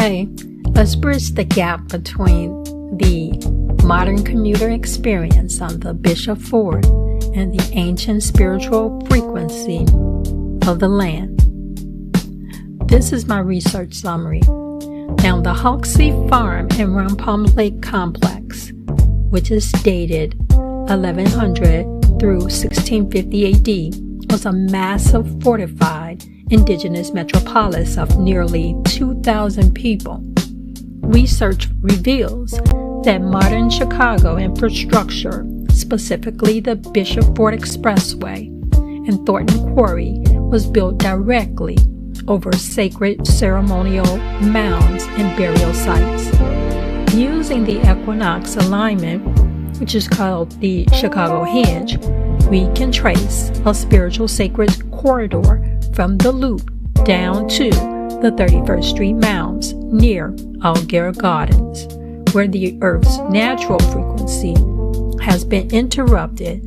Okay, let's bridge the gap between the modern commuter experience on the Bishop Ford and the ancient spiritual frequency of the land. This is my research summary. Now, the Hoxie Farm and Wampum Lake Complex, which is dated 1100 through 1650 AD, was a massive fortified indigenous metropolis of nearly 2,000 people. Research reveals that modern Chicago infrastructure, specifically the Bishop Ford Expressway and Thornton Quarry, was built directly over sacred ceremonial mounds and burial sites. Using the equinox alignment, which is called the Chicago Hinge, we can trace a spiritual sacred corridor from the Loop down to the 31st Street Mounds near Altgeld Gardens, where the Earth's natural frequency has been interrupted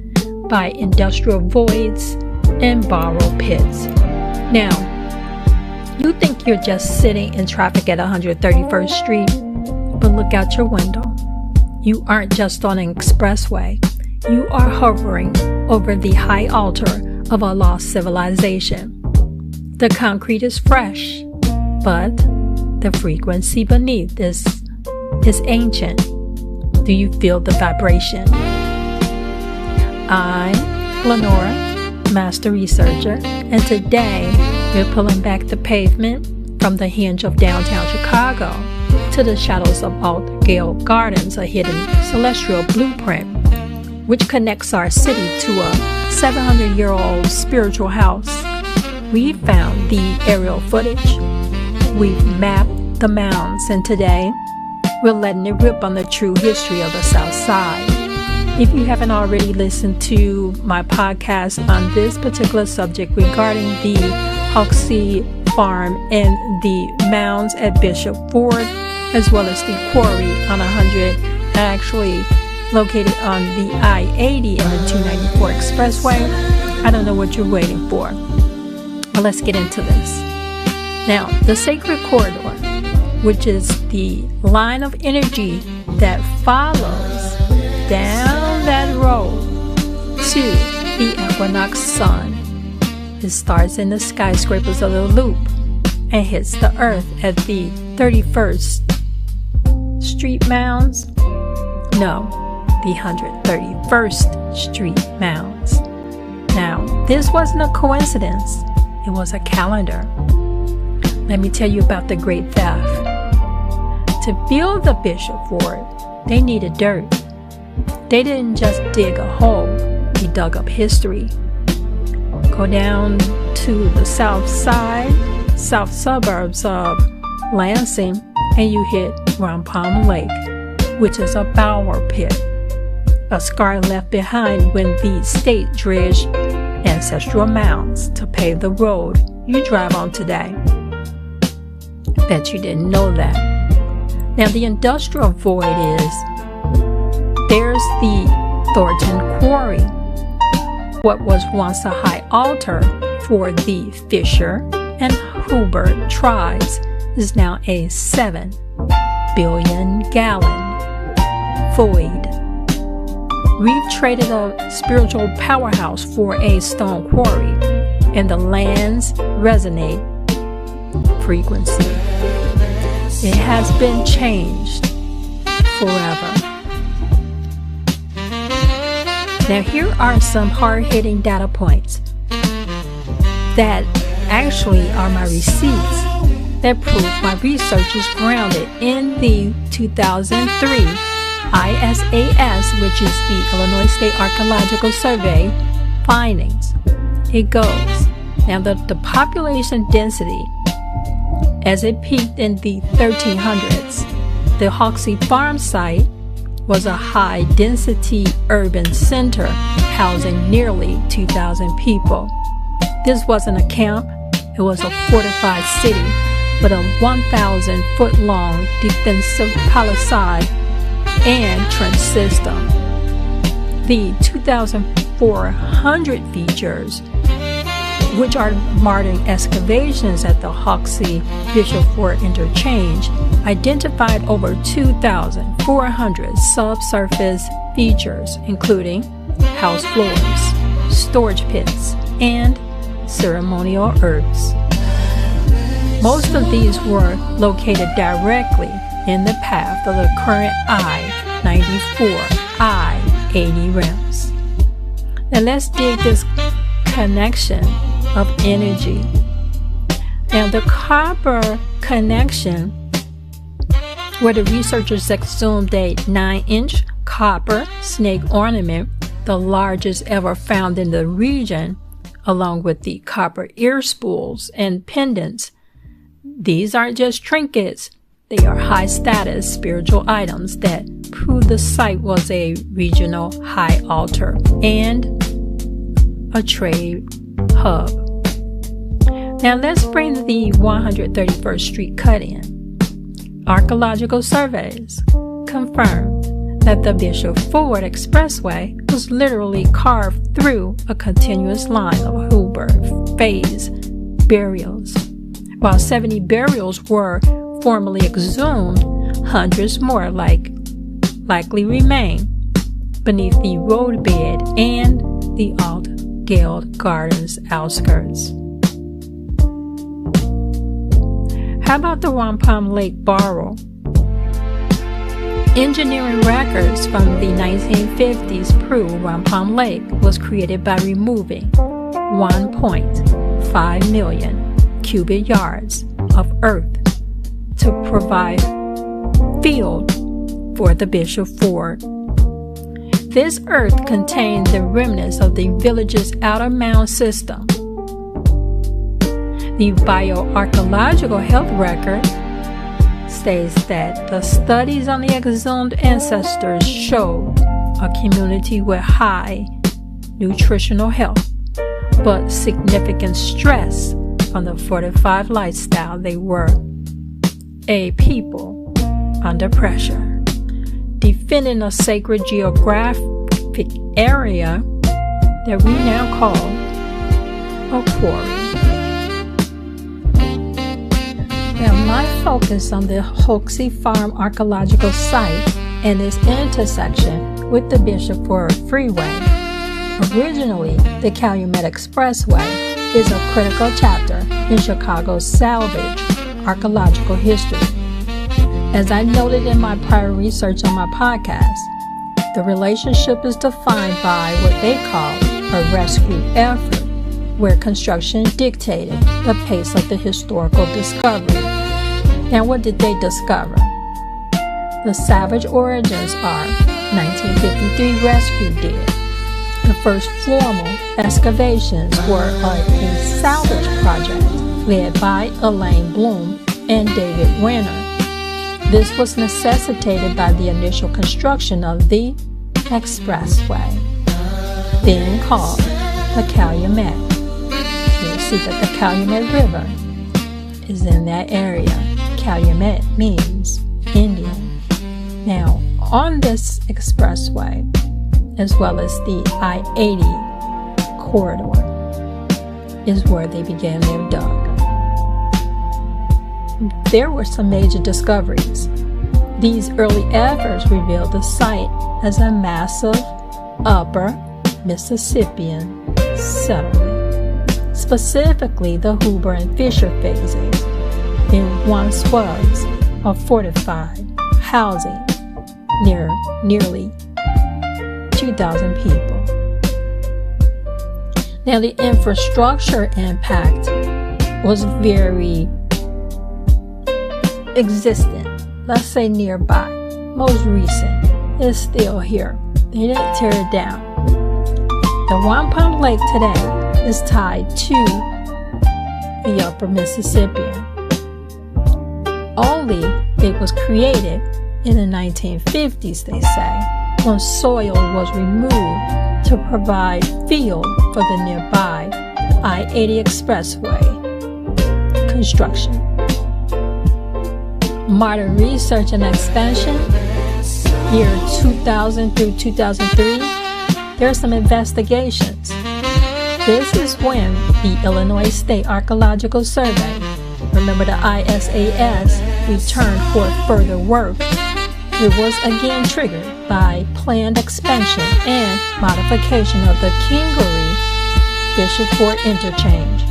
by industrial voids and borrow pits. Now, you think you're just sitting in traffic at 131st Street, but look out your window. You aren't just on an expressway. You are hovering over the high altar of a lost civilization. The concrete is fresh, but the frequency beneath this is ancient. Do you feel the vibration? I'm Lenora, Master Researcher, and today we're pulling back the pavement from the hinge of downtown Chicago to the shadows of Altgeld Gardens, a hidden celestial blueprint which connects our city to a 700-year-old spiritual house. We found the aerial footage. We've mapped the mounds, and today we're letting it rip on the true history of the South Side. If you haven't already listened to my podcast on this particular subject regarding the Hoxie Farm and the mounds at Bishop Ford, as well as the Quarry on 100, actually located on the I-80 and the 294 Expressway, I don't know what you're waiting for. But let's get into this. Now, the sacred corridor, which is the line of energy that follows down that road to the equinox sun. It starts in the skyscrapers of the Loop and hits the earth at the 31st Street Mounds. No, the 131st Street Mounds. Now, this wasn't a coincidence. It was a calendar. Let me tell you about the Great Theft. To build the Bishop Ford, they needed dirt. They didn't just dig a hole, they dug up history. Go down to the south side, south suburbs of Lansing, and you hit Wampum Lake, which is a bower pit, a scar left behind when the state dredged ancestral mounds to pave the road you drive on today. Bet you didn't know that. Now, the industrial void is, there's the Thornton Quarry. What was once a high altar for the Fisher and Hubert tribes is now a 7 billion gallon void. We've traded a spiritual powerhouse for a stone quarry, and the land's resonate frequency. It has been changed forever. Now, here are some hard-hitting data points that actually are my receipts that prove my research is grounded in the 2003 ISAS, which is the Illinois State Archaeological Survey findings. It goes, now the population density, as it peaked in the 1300s, the Hoxie Farm site was a high-density urban center housing nearly 2,000 people. This wasn't a camp, it was a fortified city with a 1,000-foot-long defensive palisade and trench system. The 2,400 features which are modern excavations at the Hoxie Bishop Fort Interchange, identified over 2,400 subsurface features, including house floors, storage pits, and ceremonial herbs. Most of these were located directly in the path of the current I-94, I-80 ramps. Now let's dig this connection of energy. Now the copper connection, where the researchers exhumed a 9-inch copper snake ornament, the largest ever found in the region, along with the copper ear spools and pendants. These aren't just trinkets. They are high-status spiritual items that prove the site was a regional high altar and a trade hub. Now let's bring the 131st Street cut-in. Archaeological surveys confirmed that the Bishop Ford Expressway was literally carved through a continuous line of Hoover phase burials. While 70 burials were formally exhumed, hundreds more likely remain beneath the roadbed and the Altgeld Gardens outskirts. How about the Wampum Lake Borough? Engineering records from the 1950s prove Wampum Lake was created by removing 1.5 million cubic yards of earth to provide field for the Bishop Ford. This earth contained the remnants of the village's outer mound system. The bioarchaeological health record states that the studies on the exhumed ancestors showed a community with high nutritional health, but significant stress from the fortified lifestyle. They were a people under pressure, defending a sacred geographic area that we now call a quarry. Now, my focus on the Hoxie Farm archaeological site and its intersection with the Bishop Ford Freeway. Originally, the Calumet Expressway is a critical chapter in Chicago's salvage archaeological history. As I noted in my prior research on my podcast, the relationship is defined by what they call a rescue effort, where construction dictated the pace of the historical discovery. Now, what did they discover? The salvage origins are 1953 rescue dig. The first formal excavations were a salvage project led by Elaine Bloom and David Winter. This was necessitated by the initial construction of the Expressway, then called the Calumet. You'll see that the Calumet River is in that area. Calumet means Indian. Now, on this expressway, as well as the I-80 corridor, is where they began their dug. There were some major discoveries. These early efforts revealed the site as a massive upper Mississippian settlement, specifically the Hoover and Fisher phases. It once was a fortified housing near nearly 2,000 people. Now, the infrastructure impact was very existent, let's say nearby. Most recent is still here. They didn't tear it down. The Wampum Lake today is tied to the upper Mississippian. Only it was created in the 1950s, they say, when soil was removed to provide field for the nearby I-80 Expressway construction. Modern research and expansion, year 2000 through 2003, there are some investigations. This is when the Illinois State Archaeological Survey, remember the ISAS, returned for further work. It was again triggered by planned expansion and modification of the Kingery Bishop Ford Interchange.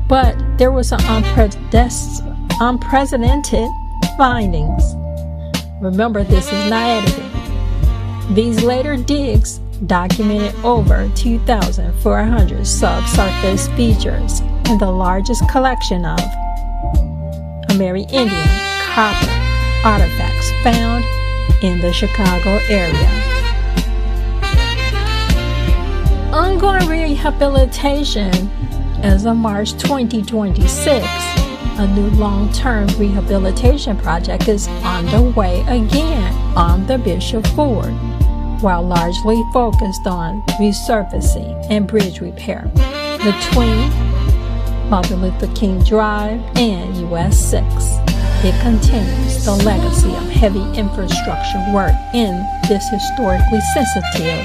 But there was an unprecedented findings. Remember, this is not edited. These later digs documented over 2,400 subsurface features and the largest collection of Amerindian copper artifacts found in the Chicago area. Ongoing rehabilitation. As of March 2026, a new long-term rehabilitation project is underway again on the Bishop Ford, while largely focused on resurfacing and bridge repair between Martin Luther King Drive and US 6. It continues the legacy of heavy infrastructure work in this historically sensitive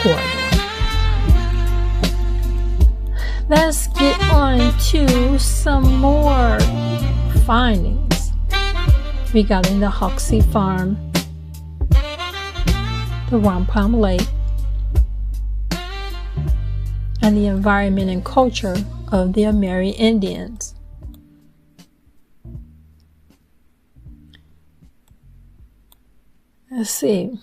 corridor. Let's get on to some more findings regarding the Hoxie farm, the Wampum Lake, and the environment and culture of the Amerindians. Let's see.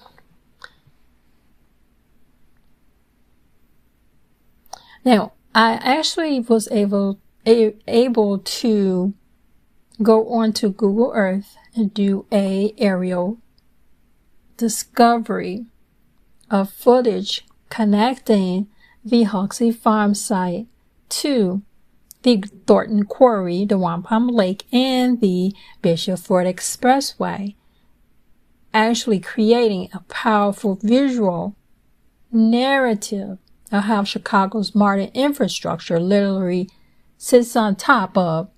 Now, I actually was able to go onto Google Earth and do a aerial discovery of footage connecting the Hoxie farm site to the Thornton Quarry, the Wampum Lake, and the Bishop Ford Expressway, actually creating a powerful visual narrative of how Chicago's modern infrastructure literally sits on top of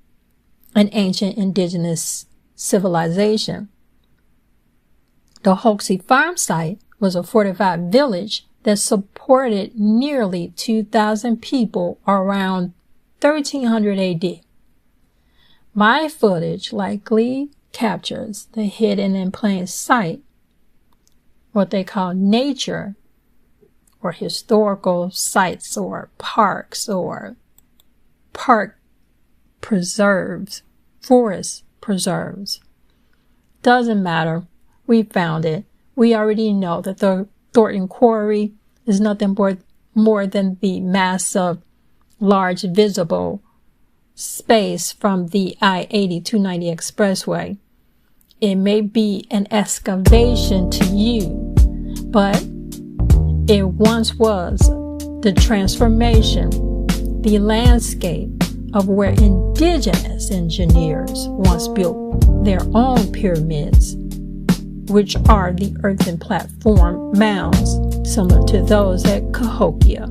an ancient indigenous civilization. The Hoxie farm site was a fortified village that supported nearly 2,000 people around 1300 AD. My footage likely captures the hidden in plain sight, what they call nature, or historical sites, or parks, or park preserves, forest preserves. Doesn't matter. We found it. We already know that the Thornton Quarry is nothing more than the mass of large visible space from the I-80-290 Expressway. It may be an excavation to you, but it once was the transformation, the landscape of where indigenous engineers once built their own pyramids, which are the earthen platform mounds similar to those at Cahokia.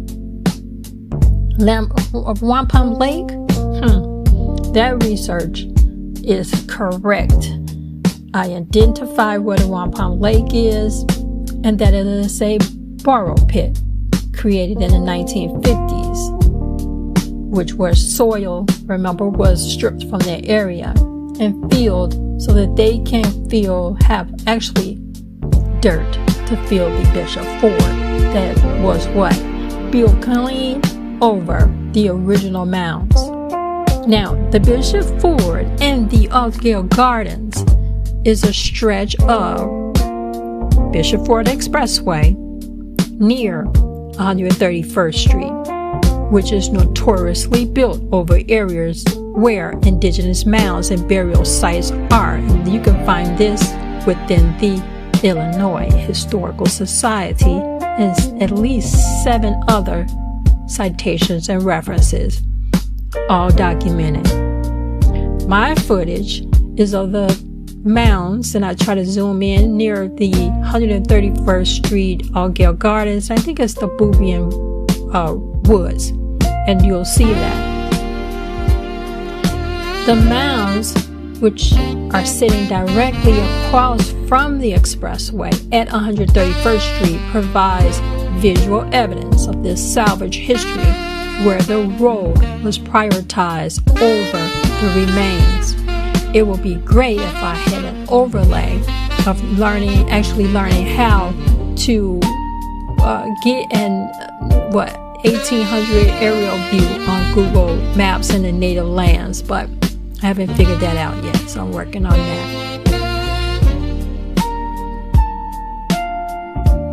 Wampum Lake? That research is correct. I identified what a Wampum Lake is, and that it is a borrow pit created in the 1950s, which where soil, remember, was stripped from their area and filled so that they can have actually dirt to fill the Bishop Ford that was what? Built clean over the original mounds. Now, the Bishop Ford and the Altgeld Gardens is a stretch of Bishop Ford Expressway near 131st Street, which is notoriously built over areas where indigenous mounds and burial sites are. And you can find this within the Illinois Historical Society and at least 7 other citations and references, all documented. My footage is of the mounds, and I try to zoom in near the 131st Street Altgeld Gardens. I think it's the Beaubien woods, and you'll see that. The mounds, which are sitting directly across from the expressway at 131st Street, provides visual evidence of this salvage history where the road was prioritized over the remains. It would be great if I had an overlay of actually learning how to get an 1800 aerial view on Google Maps in the native lands, but I haven't figured that out yet, so I'm working on that.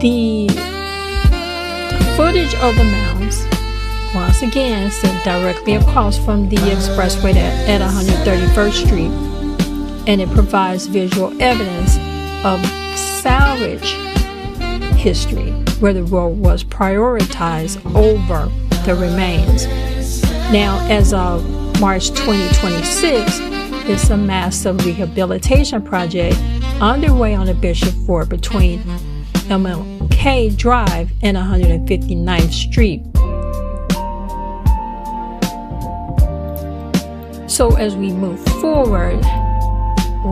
The footage of the mounds, once again, sit directly across from the expressway at 131st Street, and it provides visual evidence of salvage history where the road was prioritized over the remains. Now, as of March 2026, it's a massive rehabilitation project underway on the Bishop Ford between MLK Drive and 159th Street. So as we move forward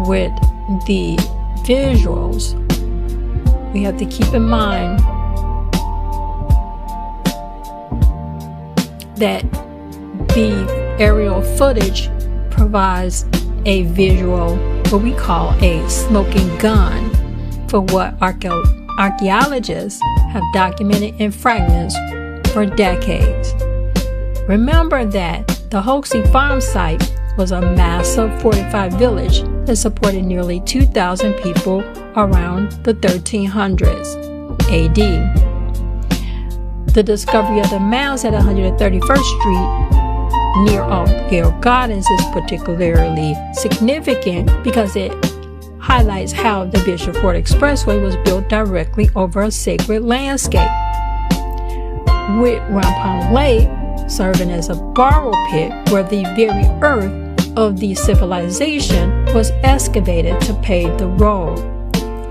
with the visuals, we have to keep in mind that the aerial footage provides a visual, what we call a smoking gun, for what archaeologists have documented in fragments for decades. Remember that the Hoxie farm site was a massive fortified village that supported nearly 2,000 people around the 1300s AD. The discovery of the mounds at 131st Street near Altgeld Gardens is particularly significant because it highlights how the Bishop Ford Expressway was built directly over a sacred landscape, with Wampum Lake serving as a borrow pit where the very earth of the civilization was excavated to pave the road.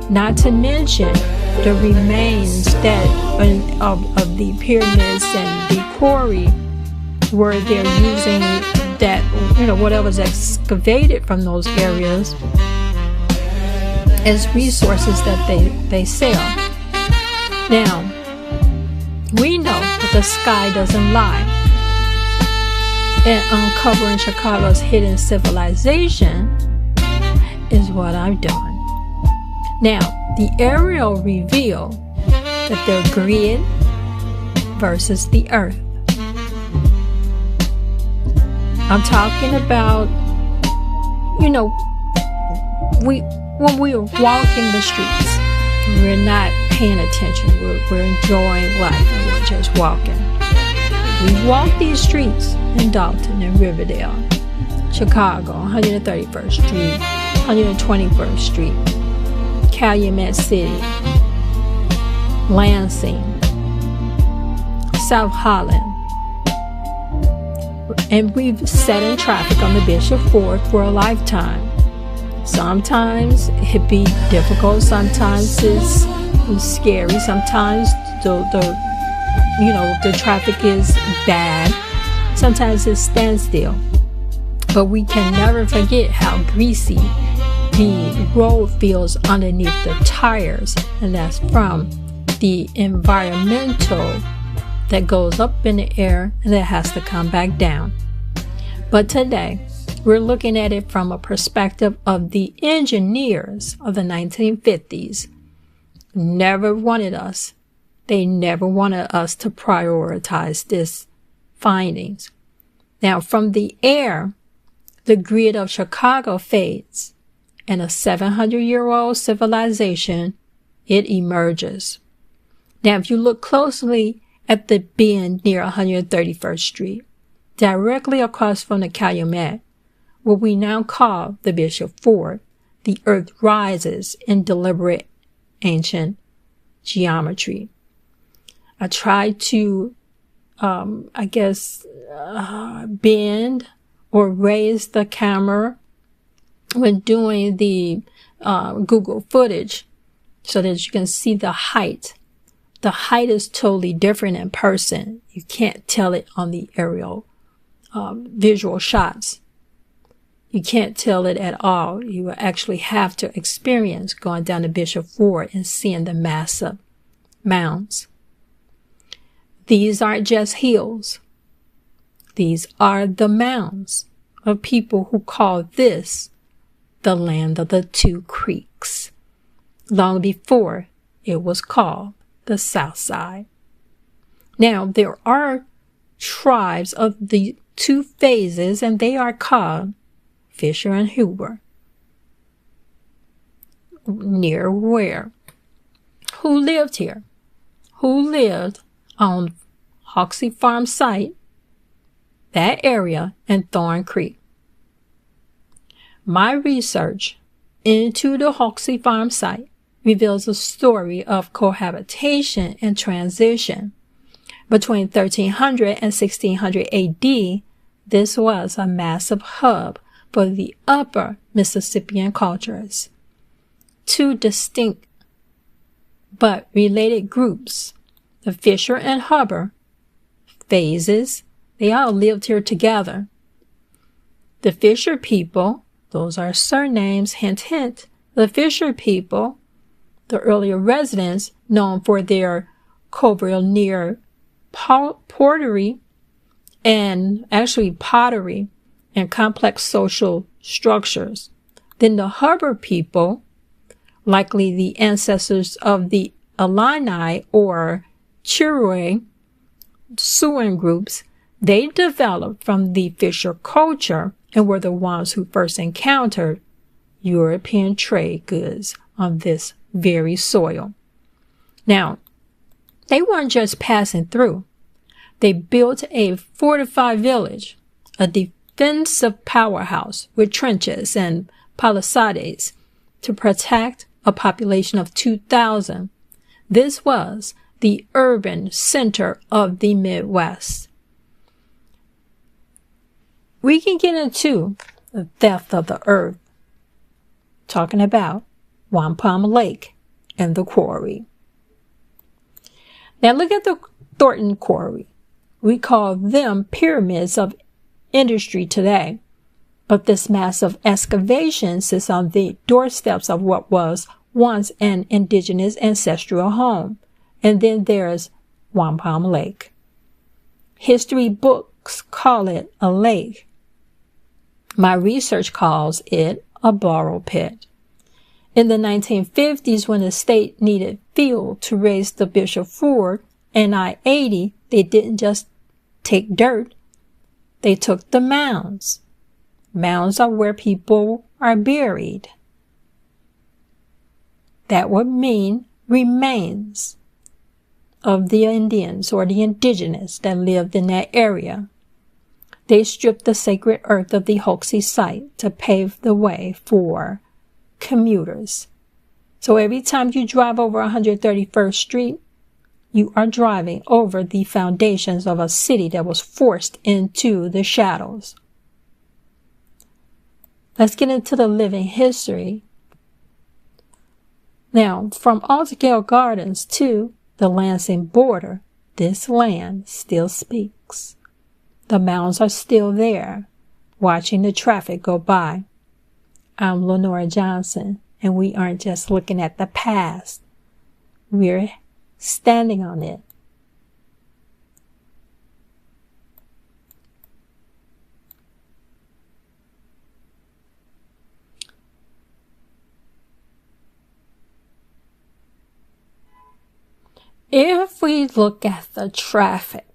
Not to mention the remains of the pyramids and the quarry, where they're using that, whatever's excavated from those areas as resources that they sell. Now, we know that the sky doesn't lie, and uncovering Chicago's hidden civilization is what I'm doing. Now, the aerial reveal that they're grid versus the earth. I'm talking about, when we are walking the streets, we're not paying attention. We're enjoying life and we're just walking. We walk these streets in Dalton and Riverdale, Chicago, 131st Street, 121st Street, Calumet City, Lansing, South Holland. And we've sat in traffic on the Bishop Ford for a lifetime. Sometimes it be difficult, sometimes it's scary, sometimes the traffic is bad, sometimes it stands still. But we can never forget how greasy the road feels underneath the tires, and that's from the environmental that goes up in the air and that has to come back down. But today, we're looking at it from a perspective of the engineers of the 1950s. They never wanted us to prioritize this findings. Now, from the air, the grid of Chicago fades, and a 700-year-old civilization, it emerges. Now, if you look closely at the bend near 131st Street, directly across from the Calumet, what we now call the Bishop Ford, the earth rises in deliberate ancient geometry. I tried to, bend or raise the camera when doing the Google footage so that you can see the height. The height is totally different in person. You can't tell it on the aerial visual shots. You can't tell it at all. You will actually have to experience going down to Bishop Ford and seeing the massive mounds. These aren't just hills. These are the mounds of people who call this the land of the two creeks, long before it was called the South Side. Now, there are tribes of the two phases, and they are called Fisher and Huber. Near where? Who lived here? Who lived on Hoxie Farm site, that area, and Thorn Creek? My research into the Hoxie Farm site reveals a story of cohabitation and transition. Between 1300 and 1600 AD, this was a massive hub for the upper Mississippian cultures. Two distinct but related groups, the Fisher and Huber phases, they all lived here together. The Fisher people, those are surnames, hint, hint. The Fisher people, the earlier residents known for their curvilinear pottery and complex social structures. Then the Huber people, likely the ancestors of the Illini or Cherokee Siouan groups, they developed from the Fisher culture and were the ones who first encountered European trade goods on this very soil. Now, they weren't just passing through. They built a fortified village, a defensive powerhouse with trenches and palisades to protect a population of 2,000. This was the urban center of the Midwest. We can get into the theft of the earth, talking about Wampum Lake and the Quarry. Now look at the Thornton Quarry. We call them pyramids of industry today, but this massive excavation sits on the doorsteps of what was once an indigenous ancestral home. And then there's Wampum Lake. History books call it a lake. My research calls it a borrow pit. In the 1950s, when the state needed fuel to raise the Bishop Ford and I-80, they didn't just take dirt. They took the mounds. Mounds are where people are buried. That would mean remains of the Indians or the Indigenous that lived in that area. They stripped the sacred earth of the Hoxie site to pave the way for commuters. So every time you drive over 131st Street, you are driving over the foundations of a city that was forced into the shadows. Let's get into the living history. Now, from Altgeld Gardens to the Lansing border, this land still speaks. The mounds are still there, watching the traffic go by. I'm Lenora Johnson, and we aren't just looking at the past. We're standing on it. If we look at the traffic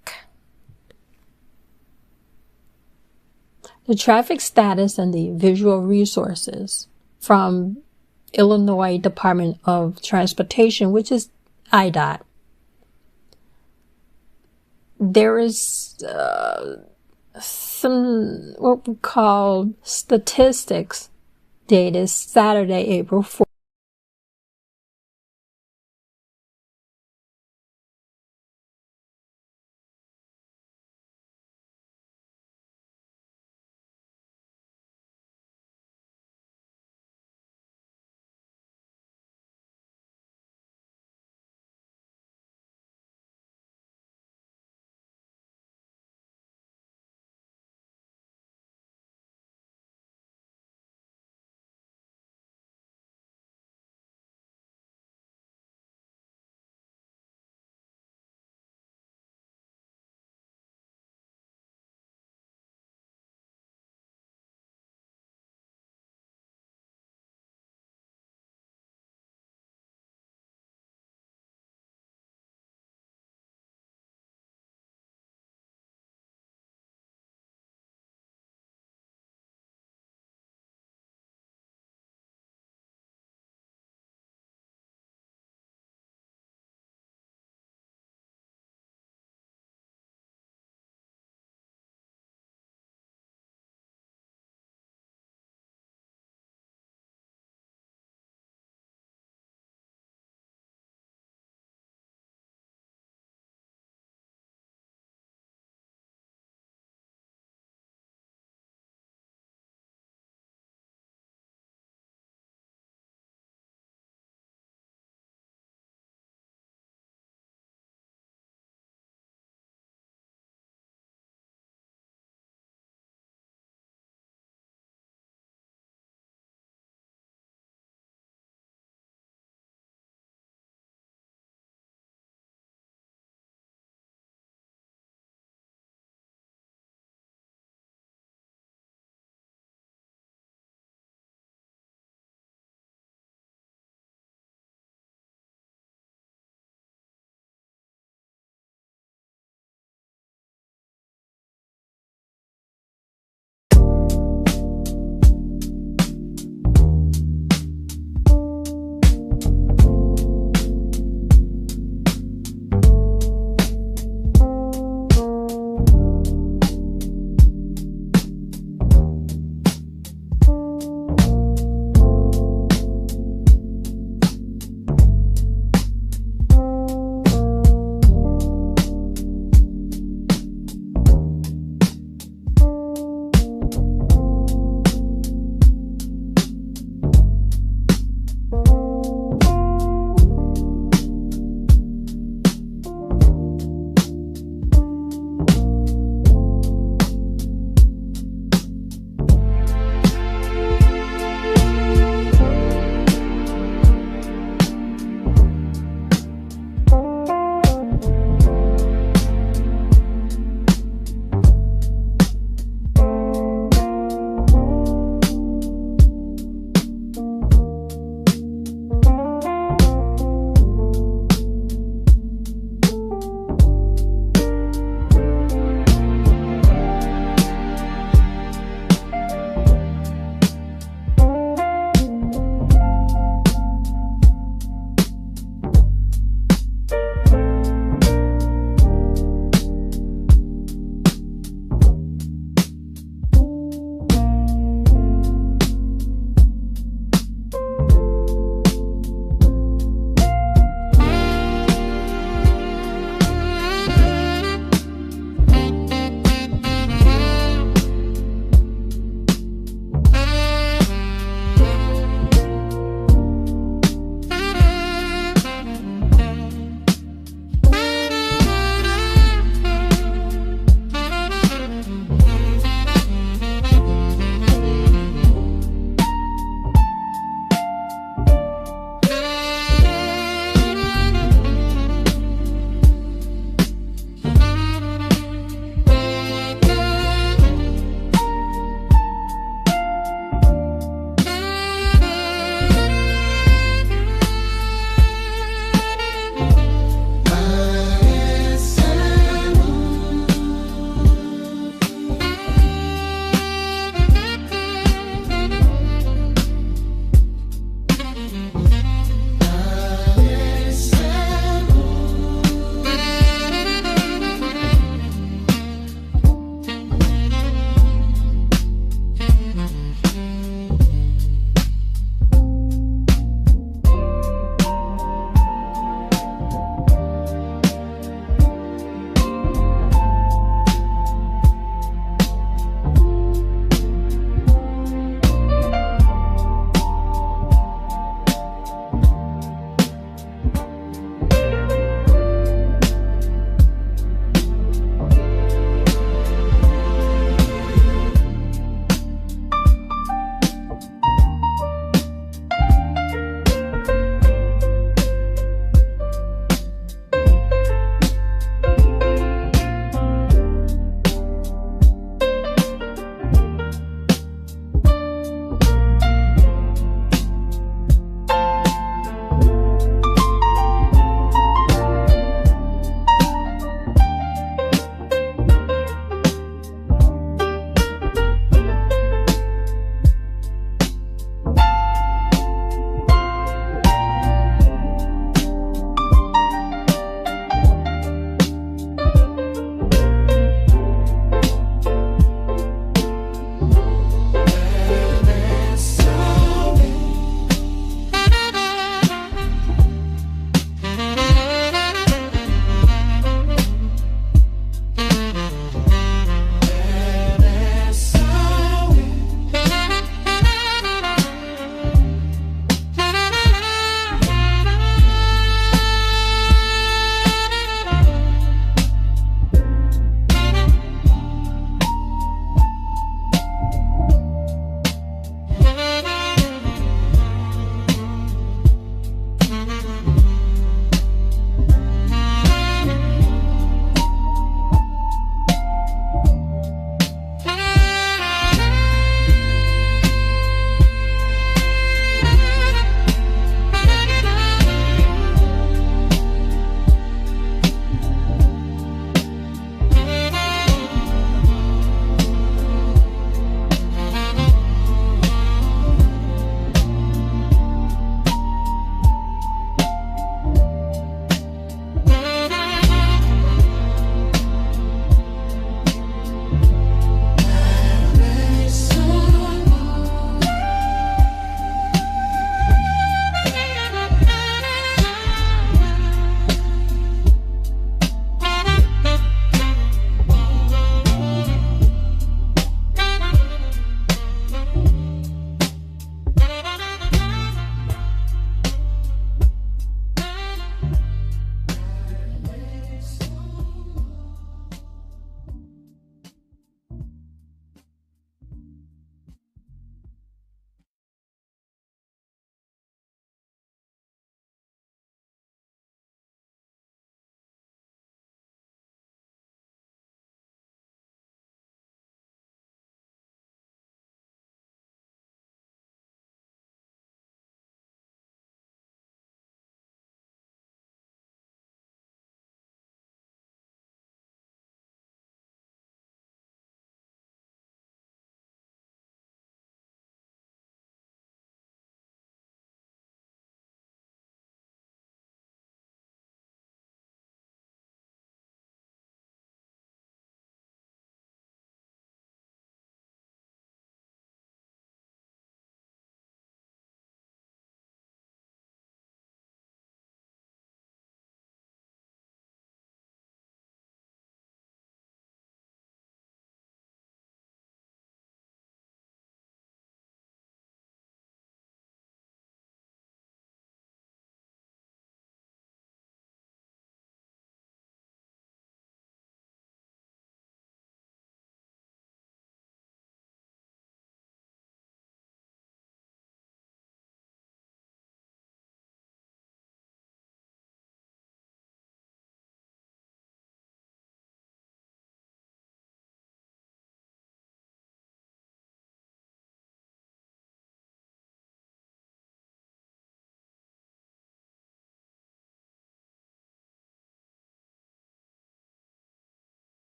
status and the visual resources from Illinois Department of Transportation, which is IDOT, there is some what we call statistics dated Saturday, April 4th.